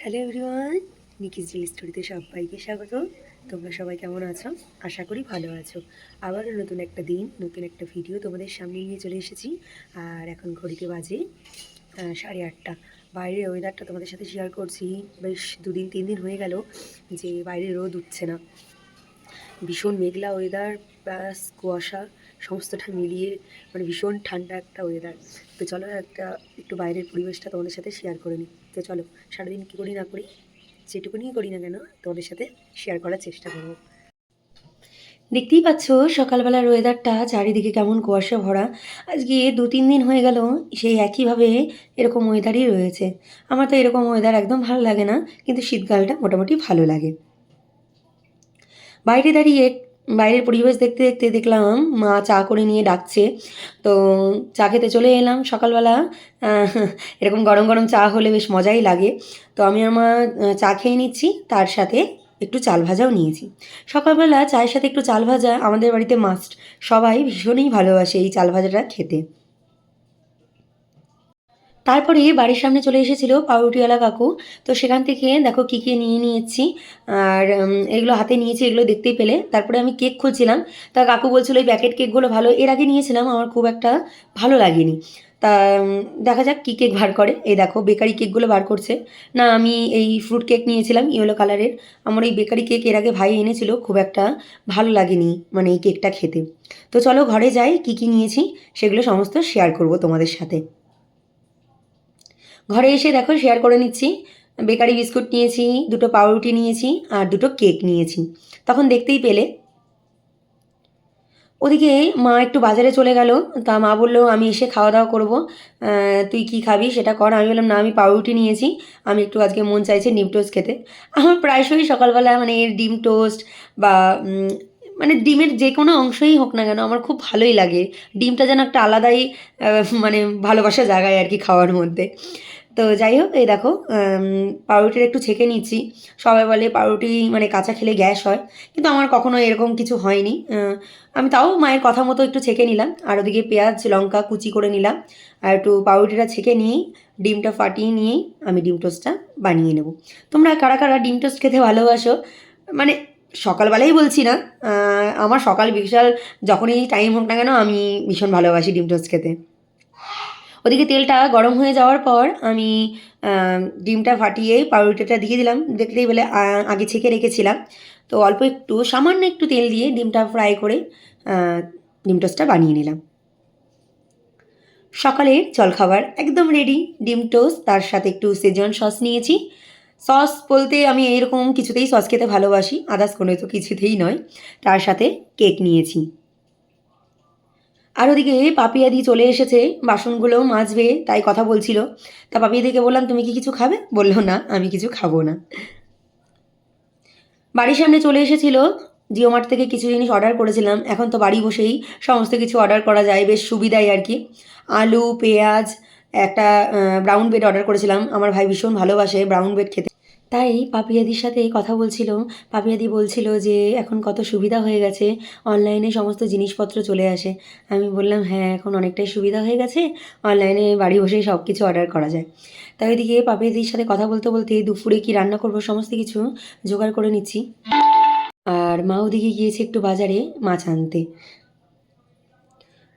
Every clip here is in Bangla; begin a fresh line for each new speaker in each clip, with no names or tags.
হ্যালো এভরিওয়ান, নিকিস ডেলি স্টোরিতে সবাইকে স্বাগত। তোমরা সবাই কেমন আছো? আশা করি ভালো আছো। আবারও নতুন একটা দিন, নতুন একটা ভিডিও তোমাদের সামনে নিয়ে চলে এসেছি। আর এখন ঘড়িতে বাজে 8:30। বাইরের ওয়েদারটা তোমাদের সাথে শেয়ার করছি। বেশ 2-3 দিন হয়ে গেল যে বাইরে রোদ উঠছে না। ভীষণ মেঘলা ওয়েদার প্লাস কুয়াশা, সমস্তটা মিলিয়ে মানে ভীষণ ঠান্ডা একটা ওয়েদার। তো চলো একটু বাইরের পরিবেশটা তোমাদের সাথে শেয়ার করে নিই। তো চলো, সারাদিন কী করি না করি, যেটুকুনি করি না কেন তোমাদের সাথে শেয়ার করার চেষ্টা করবো। দেখতেই পাচ্ছ সকালবেলার ওয়েদারটা চারিদিকে কেমন কুয়াশা ভরা। আজকে 2-3 দিন হয়ে গেল সেই একইভাবে এরকম ওয়েদারই রয়েছে। আমার তো এরকম ওয়েদার একদম ভালো লাগে না, কিন্তু শীতকালটা মোটামুটি ভালো লাগে। বাইরে দাঁড়িয়ে বাইরের পরিবেশ দেখতে দেখতে দেখলাম মা চা করে নিয়ে ডাকছে। তো চা খেতে চলে এলাম সকালবেলা। আহ, এরকম গরম গরম চা হলে বেশ মজাই লাগে। তো আমি আমার চা খেয়ে নিচ্ছি, তার সাথে একটু চাল ভাজাও নিয়েছি। সকালবেলা চায়ের সাথে একটু চাল ভাজা আমাদের বাড়িতে মাস্ট। সবাই ভীষণই ভালোবাসে এই চাল ভাজাটা খেতে। তারপরে বাড়ির সামনে চলে এসেছিল পাউরুটিওয়ালা কাকু। তো সেখান থেকে দেখো কী কী নিয়ে নিয়েছি। আর এগুলো হাতে নিয়েছি, এগুলো দেখতেই পেলে। তারপরে আমি কেক খুঁজছিলাম। তা কাকু বলছিল এই প্যাকেট কেকগুলো ভালো, এর আগে নিয়েছিলাম, আমার খুব একটা ভালো লাগেনি। তা দেখা যাক কী কেক বার করে। এই দেখো বেকারি কেকগুলো বার করছে। না, আমি এই ফ্রুট কেক নিয়েছিলাম ইয়েলো কালারের। আমার এই বেকারি কেক এর আগে ভাই এনেছিল, খুব একটা ভালো লাগেনি মানে এই কেকটা খেতে। তো চলো ঘরে যাই, কী কী নিয়েছি সেগুলো সমস্ত শেয়ার করব তোমাদের সাথে। ঘরে এসে দেখো শেয়ার করে নিচ্ছি। বেকারি বিস্কুট নিয়েছি, দুটো পাউরুটি নিয়েছি, আর দুটো কেক নিয়েছি। তখন দেখতেই পেলে ওদিকে মা একটু বাজারে চলে গেল। তা মা বললো আমি এসে খাওয়া দাওয়া করবো, তুই কি খাবি সেটা কর। আমি বললাম না, আমি পাউরুটি নিয়েছি, আমি একটু আজকে মন চাইছে ডিম টোস্ট খেতে। আমার প্রায়শই সকালবেলা মানে ডিম টোস্ট বা মানে ডিমের যে কোনো অংশই হোক না কেন আমার খুব ভালোই লাগে। ডিমটা যেন একটা আলাদাই মানে ভালোবাসা জাগায় আর কি খাওয়ার মধ্যে। তো যাই হোক, এই দেখো পাউরুটিটা একটু ছেঁকে নিচ্ছি। সবাই বলে পাউরুটি মানে কাঁচা খেলে গ্যাস হয়, কিন্তু আমার কখনো এরকম কিছু হয়নি। আমি তাও মায়ের কথা মতো একটু ছেঁকে নিলাম। আর ওদিকে পেঁয়াজ লঙ্কা কুচি করে নিলাম। আর একটু পাউরুটিটা ছেঁকে নিয়েই ডিমটা ফাটিয়ে নিয়েই আমি ডিম টোস্টটা বানিয়ে নেব। তোমরা কারা কারা ডিম টোস্ট খেতে ভালোবাসো? মানে সকালবেলাই বলছি না, আমার সকাল বিকাল যখনই টাইম হোক না কেন আমি ভীষণ ভালোবাসি ডিম টোস্ট খেতে। ওদিকে তেলটা গরম হয়ে যাওয়ার পর আমি ডিমটা ফাটিয়ে পাউরুটিটা দিয়ে দিলাম। দেখলেই বলে আগে ছেঁকে রেখেছিলাম। তো অল্প একটু সামান্য একটু তেল দিয়ে ডিমটা ফ্রাই করে ডিম টোস্টটা বানিয়ে নিলাম। সকালের জলখাবার একদম রেডি, ডিম টোস্ট, তার সাথে একটু সেজওয়ান সস নিয়েছি। সস বলতে আমি এরকম কিছুতেই সস খেতে ভালোবাসি, আদার্স কোনো তো কিছুতেই নয়। তার সাথে কেক নিয়েছি। আর ওদিকে পাপিয়াদি চলে এসেছে, বাসনগুলোও মাজবে, তাই কথা বলছিল। তা পাপিয়াদিকে বললাম তুমি কি কিছু খাবে? বললো না, আমি কিছু খাবো না। বাড়ির সামনে চলে এসেছিল, জিও মার্ট থেকে কিছু জিনিস অর্ডার করেছিলাম। এখন তো বাড়ি বসেই সমস্ত কিছু অর্ডার করা যায়, বেশ সুবিধাই আর কি। আলু, পেঁয়াজ, একটা ব্রাউন ব্রেড অর্ডার করেছিলাম। আমার ভাই ভীষণ ভালোবাসে ব্রাউন ব্রেড খেতে। তাই পাপিয়াদির সাথে কথা বলছিলাম। পাপিয়াদি বলছিল যে এখন কত সুবিধা হয়ে গেছে, অনলাইনে সমস্ত জিনিসপত্র চলে আসে। আমি বললাম হ্যাঁ, এখন অনেকটাই সুবিধা হয়ে গেছে, অনলাইনে বাড়ি বসেই সব কিছু অর্ডার করা যায়। তাই ওইদিকে পাপিয়াদির সাথে কথা বলতে বলতে দুপুরে কি রান্না করব সমস্ত কিছু জোগাড় করে নিচ্ছি। আর মা ওদিকে গিয়েছে একটু বাজারে মাছ আনতে।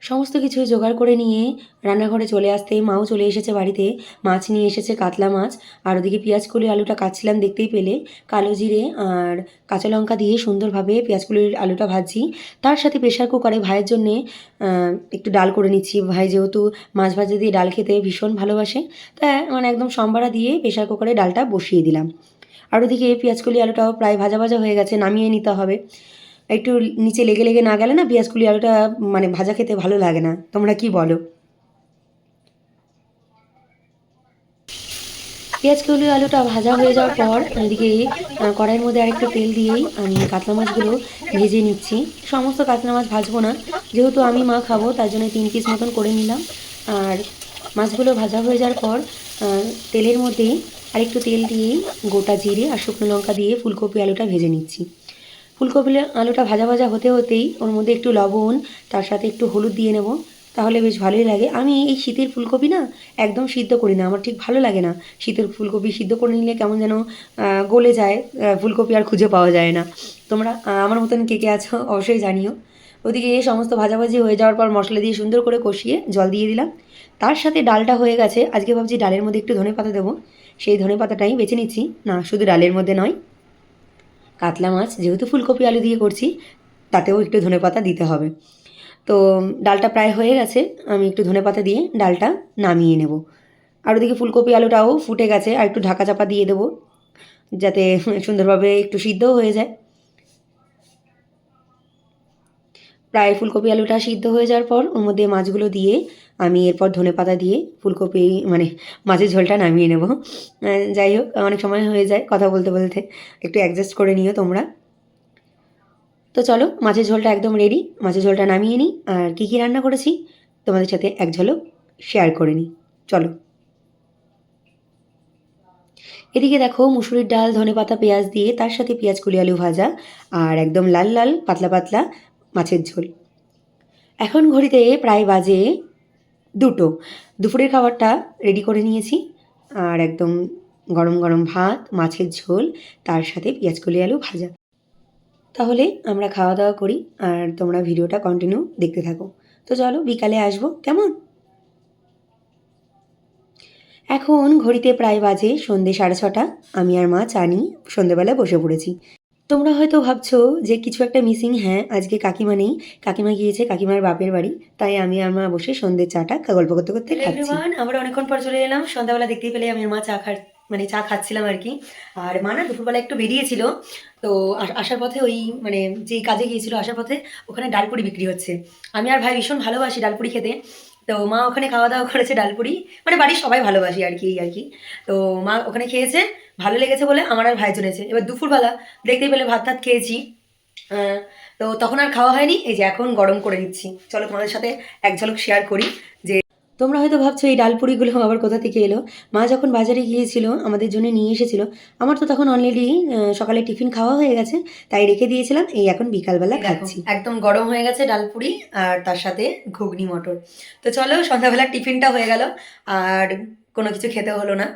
সমস্ত কিছু জোগাড় করে নিয়ে রান্নাঘরে চলে আসতে মাও চলে এসেছে বাড়িতে। মাছ নিয়ে এসেছে, কাতলা মাছ। আর ওদিকে পেঁয়াজ কলি আলুটা কাটছিলাম, দেখতেই পেলে। কালো জিরে আর কাঁচা লঙ্কা দিয়ে সুন্দরভাবে পেঁয়াজ কলির আলুটা ভাজছি। তার সাথে প্রেশার কুকারে ভাইয়ের জন্যে একটু ডাল করে নিচ্ছি। ভাই যেহেতু মাছ ভাজা দিয়ে ডাল খেতে ভীষণ ভালোবাসে, তাই মানে একদম সম্বারা দিয়ে প্রেশার কুকারে ডালটা বসিয়ে দিলাম। আর ওদিকে পেঁয়াজ কলি আলুটাও প্রায় ভাজা ভাজা হয়ে গেছে, নামিয়ে নিতে হবে। একটু নিচে লেগে লেগে না গেলে না পেঁয়াজ কুলি আলুটা মানে ভাজা খেতে ভালো লাগে না। তোমরা কি বলো? পেঁয়াজ কুলি আলুটা ভাজা হয়ে যাওয়ার পর এদিকে কড়াইয়ের মধ্যে আরেকটু তেল দিয়েই আমি কাতলা মাছগুলো ভেজে নিচ্ছি। সমস্ত কাতলা মাছ ভাজবো না, যেহেতু আমি মা খাবো তার জন্য 3 পিস মতন করে নিলাম। আর মাছগুলো ভাজা হয়ে যাওয়ার পর তেলের মধ্যে আরেকটু তেল দিয়েই গোটা জিরে আর শুকনো লঙ্কা দিয়ে ফুলকপি আলুটা ভেজে নিচ্ছি। ফুলকপি আলুটা ভাজা ভাজা হতে হতেই ওর মধ্যে একটু লবণ, তার সাথে একটু হলুদ দিয়ে নেব। তাহলে বেশ ভালোই লাগে। আমি এই শীতের ফুলকপি না একদম সিদ্ধ করি না, আমার ঠিক ভালো লাগে না। শীতের ফুলকপি সিদ্ধ করে নিলে কেমন যেন গলে যায়, ফুলকপি আর খুঁজে পাওয়া যায় না। তোমরা আমার মতন কে কে আছো অবশ্যই জানিও। ওদিকে সমস্ত ভাজাভাজি হয়ে যাওয়ার পর মশলা দিয়ে সুন্দর করে কষিয়ে জল দিয়ে দিলাম। তার সাথে ডালটা হয়ে গেছে, আজকে ভাবছি ডালের মধ্যে একটু ধনেপাতা দেবো, সেই ধনেপাতাটাই বেছে নিচ্ছি। না, শুধু ডালের মধ্যে নয়, কাতলা মাছ যেহেতু ফুলকপি আলু দিয়ে করছি তাতেও একটু ধনেপাতা দিতে হবে। তো ডালটা প্রায় হয়ে গেছে, আমি একটু ধনেপাতা দিয়ে ডালটা নামিয়ে নেব। আর ওদিকে ফুলকপি আলুটাও ফুটে গেছে, আর একটু ঢাকা চাপা দিয়ে দেবো যাতে সুন্দরভাবে একটু সিদ্ধও হয়ে যায়। প্রায় ফুলকপি আলুটা সিদ্ধ হয়ে যাওয়ার পর ওর মধ্যে মাছগুলো দিয়ে আমি এরপর ধনেপাতা দিয়ে ফুলকপি মানে মাছের ঝোলটা নামিয়ে নেব। যাই হোক, অনেক সময় হয়ে যায় কথা বলতে বলতে, একটু অ্যাডজাস্ট করে নিও তোমরা। তো চলো, মাছের ঝোলটা একদম রেডি, মাছের ঝোলটা নামিয়ে নিই। আর কী কী রান্না করেছি তোমাদের সাথে এক ঝলক শেয়ার করে নিই, চলো। এদিকে দেখো, মুসুরির ডাল, ধনেপাতা, পেঁয়াজ দিয়ে তার সাথে পেঁয়াজ কলি আলু ভাজা, আর একদম লাল লাল পাতলা পাতলা মাছের ঝোল। এখন ঘড়িতে প্রায় বাজে 2টো। দুপুরের খাবারটা রেডি করে নিয়েছি, আর একদম গরম গরম ভাত, মাছের ঝোল, তার সাথে পেঁয়াজ কলি আলু ভাজা। তাহলে আমরা খাওয়া দাওয়া করি, আর তোমরা ভিডিওটা কন্টিনিউ দেখতে থাকো। তো চলো, বিকালে আসবো কেমন। এখন ঘড়িতে প্রায় বাজে সন্ধে 6:30। আমি আর মা চা নিয়ে সন্ধেবেলা বসে পড়েছি। তোমরা হয়তো ভাবছো যে কিছু একটা মিসিং। হ্যাঁ, আজকে কাকিমা নেই, কাকিমা গিয়েছে কাকিমার বাপের বাড়ি, তাই আমি আর মা বসে সন্ধ্যের চাটা গল্প করতে করতে খাচ্ছি। আমরা অনেকক্ষণ পর চলে এলাম, সন্ধ্যাবেলা দেখতেই পেলে আমি আর মা চা খাচ্ছিলাম আর কি। আর মা না দুপুরবেলা একটু বেরিয়েছিল, তো আসার পথে ওই মানে যে কাজে গিয়েছিল আসার পথে ওখানে ডালপুরি বিক্রি হচ্ছে। আমি আর ভাই ভীষণ ভালোবাসি ডালপুরি খেতে, তো মা ওখানে খাওয়া দাওয়া করেছে ডালপুরি, মানে বাড়ির সবাই ভালোবাসি আর কি এই আর কি। তো মা ওখানে খেয়েছে, ভালো লেগেছে বলে আমার আর ভাই চলেছে। এবার দুপুরবেলা দেখতেই পেলে ভাত টাত খেয়েছি, তো তখন আর খাওয়া হয়নি। এই যে এখন গরম করে দিচ্ছি, চলো তোমাদের সাথে এক ঝলক শেয়ার করি। যে তোমরা হয়তো ভাবছো এই ডালপুরিগুলো আবার কোথা থেকে এলো। মা যখন বাজারে গিয়েছিল আমাদের জন্য নিয়ে এসেছিল। আমার তো তখন অলরেডি সকালে টিফিন খাওয়া হয়ে গেছে, তাই রেখে দিয়েছিলাম। এই এখন বিকালবেলা খাচ্ছি। একদম গরম হয়ে গেছে ডালপুরি, আর তার সাথে ঘুগনি মটর। তো চলো, সন্ধ্যাবেলার টিফিনটা হয়ে গেল, আর কোনো কিছু খেতে হলো না।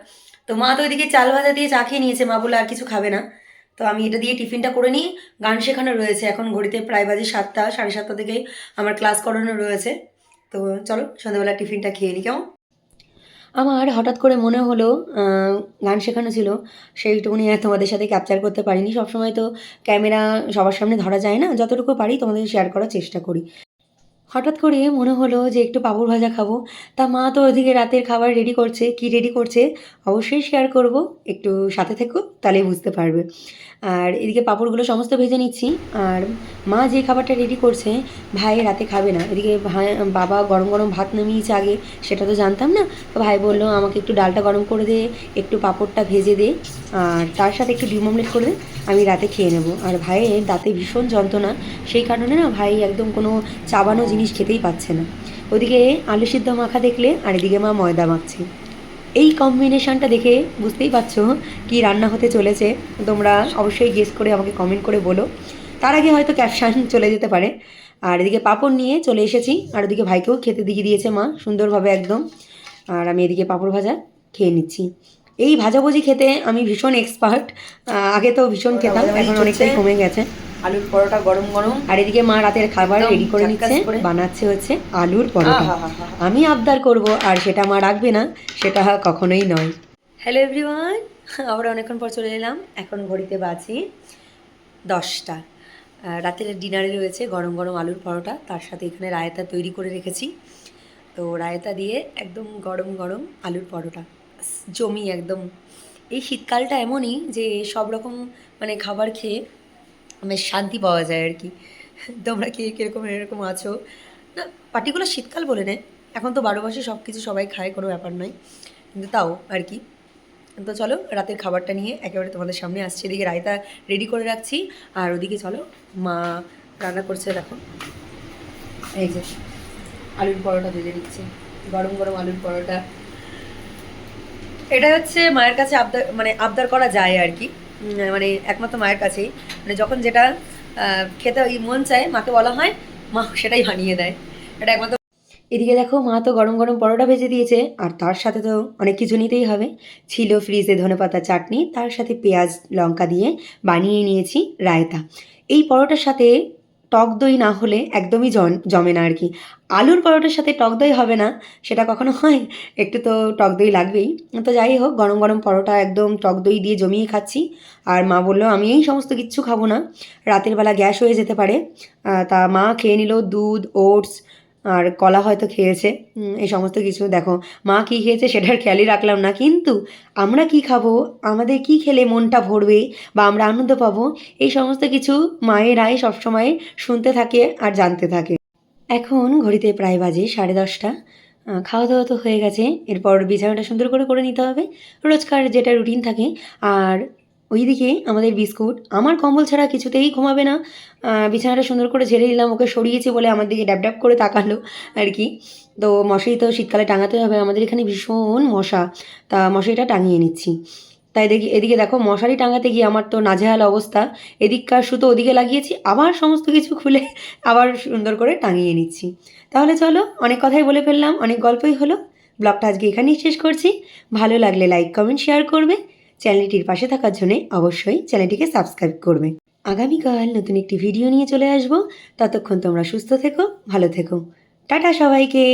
তো মা তো ওইদিকে চাল ভাজা দিয়ে চা খেয়ে নিয়েছে, মা বলে আর কিছু খাবে না। তো আমি এটা দিয়ে টিফিনটা করে নিই। গান শেখানো রয়েছে, এখন ঘড়িতে প্রায় বাজে 7টা, 7:30 থেকে আমার ক্লাস করানো রয়েছে। তো চলো সন্ধ্যাবেলা টিফিনটা খেয়ে নিই কেমন। আমার হঠাৎ করে মনে হলো গান শেখানো ছিল, সেইটুকুনি আর তোমাদের সাথে ক্যাপচার করতে পারিনি। সবসময় তো ক্যামেরা সবার সামনে ধরা যায় না, যতটুকু পারি তোমাদের শেয়ার করার চেষ্টা করি। হঠাৎ করে মনে হলো যে একটু পাঁপড় ভাজা খাবো। তা মা তো ওদিকে রাতের খাবার রেডি করছে, কি রেডি করছে অবশ্যই শেয়ার করব, একটু সাথে থেকো তাহলেই বুঝতে পারবে। আর এদিকে পাঁপড়গুলো সমস্ত ভেজে নিচ্ছি। আর মা যে খাবারটা রেডি করছে ভাই রাতে খাবে না, এদিকে ভাই বাবা গরম গরম ভাত নামিয়েছে আগে, সেটা তো জানতাম না। তো ভাই বললো আমাকে একটু ডালটা গরম করে দে, একটু পাঁপড়টা ভেজে দে, আর তার সাথে একটু ডিম অমলেট করে দে, আমি রাতে খেয়ে নেবো। আর ভাইয়ের দাঁতে ভীষণ যন্ত্রণা, সেই কারণে না ভাই একদম কোনো চাবানো জিনিস খেতেই পাচ্ছে না। ওদিকে আলু সিদ্ধ মাখা দেখলে, আর এদিকে মা ময়দা মাখছে। এই কম্বিনেশনটা দেখে বুঝতেই পারছো কি রান্না হতে চলেছে। তোমরা অবশ্যই গেস করে আমাকে কমেন্ট করে বলো, তার আগে হয়তো ক্যাপশন চলে যেতে পারে। আর এদিকে পাঁপড় নিয়ে চলে এসেছি, আর ওদিকে ভাইকেও খেতে দিয়ে দিয়েছে মা সুন্দরভাবে একদম। আর আমি এদিকে পাঁপড় ভাজা খেয়ে নিচ্ছি। এই ভাজাভুজি খেতে আমি ভীষণ এক্সপার্ট, আগে তো ভীষণ খেতাম, এখন অনেকটাই কমে গেছে। আলুর পরোটা গরম গরম, আর এদিকে মা রাতের খাবার রেডি করে নিচ্ছে, বানাচ্ছে হচ্ছে আলুর পরোটা। আমি আবদার করব আর সেটা মা রাখবে না, সেটা কখনোই নয়। হ্যালো এভরিওয়ান, আবার অনেকক্ষণ পর চলে এলাম। এখন ঘড়িতে বাজে 10টা। রাতের ডিনারে রয়েছে গরম গরম আলুর পরোটা, তার সাথে এখানে রায়তা তৈরি করে রেখেছি। তো রায়তা দিয়ে একদম গরম গরম আলুর পরোটা জমি একদম। এই শীতকালটা এমনই যে সব রকম মানে খাবার খেয়ে বেশ শান্তি পাওয়া যায় আর কি। তোমরা কি কীরকম এরকম আছো? না, পার্টিকুলার শীতকাল বলে নেই, এখন তো 12 মাসে সব কিছু সবাই খায়, কোনো ব্যাপার নয়, কিন্তু তাও আর কি। তো চলো রাতের খাবারটা নিয়ে একেবারে তোমাদের সামনে আসছে। এদিকে রায়তা রেডি করে রাখছি, আর ওদিকে চলো মা রান্না করছে দেখো। এই যে আলুর পরোটা ভেজে দিচ্ছে, গরম গরম আলুর পরোটা। এটা হচ্ছে মায়ের কাছে আবদার করা যায় আর কি, মানে একমাত্র মায়ের কাছেই, মানে যখন যেটা খেতে মন চায় মাকে বলা হয়, মা সেটাই বানিয়ে দেয়। এটা একমাত্র এদিকে দেখো মা তো গরম গরম পরোটা ভেজে দিয়েছে, আর তার সাথে তো অনেক কিছু নিতেই হবে। ছিল ফ্রিজে ধনেপাতা চাটনি, তার সাথে পেঁয়াজ লঙ্কা দিয়ে বানিয়ে নিয়েছি রায়তা। এই পরোটার সাথে টক দই না হলে একদমই জমে না আর কি। আলুর পরোটার সাথে টক দই হবে না, সেটা কখনো হয়? একটু তো টক দই লাগবেই। তো যাই হোক, গরম গরম পরোটা একদম টক দই দিয়ে জমিয়ে খাচ্ছি। আর মা বললো আমি এই সমস্ত কিচ্ছু খাবো না, রাতের বেলা গ্যাস হয়ে যেতে পারে। তা মা খেয়ে নিল দুধ, ওটস আর কলা হয়তো খেয়েছে। এই সমস্ত কিছু দেখো, মা কী খেয়েছে সেটার খেয়ালই রাখলাম না, কিন্তু আমরা কি খাবো, আমাদের কি খেলে মনটা ভরবে বা আমরা আনন্দ পাবো, এই সমস্ত কিছু মায়েরাই সবসময় শুনতে থাকে আর জানতে থাকে। এখন ঘড়িতে প্রায় বাজে 10:30। খাওয়া দাওয়া তো হয়ে গেছে, এরপর বিছানাটা সুন্দর করে করে নিতে হবে, রোজকার যেটা রুটিন থাকে। আর ওইদিকে আমাদের বিস্কুট আমার কম্বল ছাড়া কিছুতেই ঘুমাবে না। বিছানাটা সুন্দর করে ঝেড়ে দিলাম, ওকে সরিয়েছি বলে আমার দিকে ড্যাব ড্যাব করে তাকালো আর কি। তো মশারি তো শীতকালে টাঙাতে হবে, আমাদের এখানে ভীষণ মশা, তা মশারিটা টাঙিয়ে নিচ্ছি। তাই দেখি এদিকে দেখো মশারি টাঙাতে গিয়ে আমার তো নাজেহাল অবস্থা, এদিককার সুতো ওদিকে লাগিয়েছি, আবার সমস্ত কিছু খুলে আবার সুন্দর করে টাঙিয়ে নিচ্ছি। তাহলে চলো, অনেক কথাই বলে ফেললাম, অনেক গল্পই হলো। ব্লগটা আজকে এখানেই শেষ করছি। ভালো লাগলে লাইক কমেন্ট শেয়ার করবে, চ্যানেলটির পাশে থাকার জন্যে অবশ্যই চ্যানেলটিকে সাবস্ক্রাইব করবে। আগামীকাল নতুন একটি ভিডিও নিয়ে চলে আসবো। ততক্ষণ তোমরা সুস্থ থেকো, ভালো থেকো। টাটা সবাইকে।